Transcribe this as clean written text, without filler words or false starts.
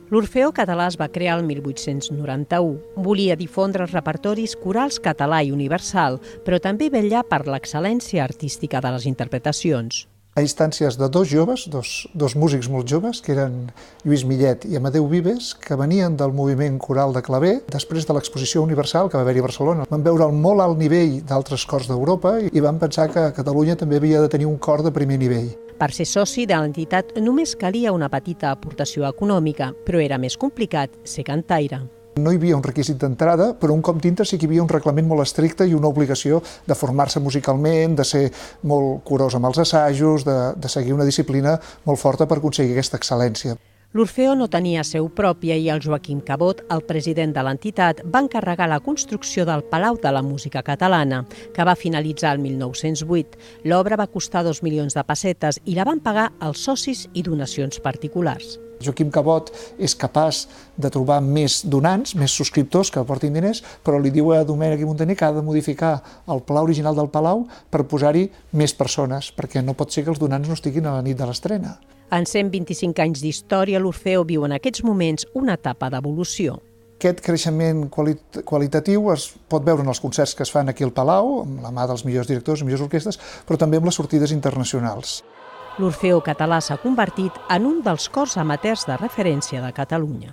L'Orfeó Català es va crear el 1891. Volia difondre els repertoris corals català i universal, però també vetllar per l'excel·lència artística de les interpretacions. A instàncies de dos joves, dos músics molt joves, que eren Lluís Millet i Amadeu Vives, que venien del moviment coral de claver, després de l'exposició universal que va haver-hi a Barcelona. Van veure el molt alt nivell d'altres cors d'Europa i van pensar que Catalunya també havia de tenir un cor de primer nivell. Per ser soci de l'entitat només calia una petita aportació econòmica, però era més complicat ser cantaire. No hi havia un requisit d'entrada, però un cop dintre sí que hi havia un reglament molt estricte i una obligació de formar-se musicalment, de ser molt curós amb els assajos, de seguir una disciplina molt forta per aconseguir aquesta excel·lència. L'Orfeó no tenia seu pròpia i el Joaquim Cabot, el president de l'entitat, va encarregar la construcció del Palau de la Música Catalana, que va finalitzar el 1908. L'obra va costar 2 milions de pessetes i la van pagar els socis i donacions particulars. Joaquim Cabot és capaç de trobar més donants, més subscriptors que aportin diners, però li diu a Domènec i Muntaner que ha de modificar el pla original del Palau per posar-hi més persones, perquè no pot ser que els donants no estiguin a la nit de l'estrena. En 125 anys d'història, l'Orfeó viu en aquests moments una etapa d'evolució. Aquest creixement qualitatiu es pot veure en els concerts que es fan aquí al Palau, amb la mà dels millors directors i millors orquestres, però també amb les sortides internacionals. L'Orfeó Català s'ha convertit en un dels cors amateurs de referència de Catalunya.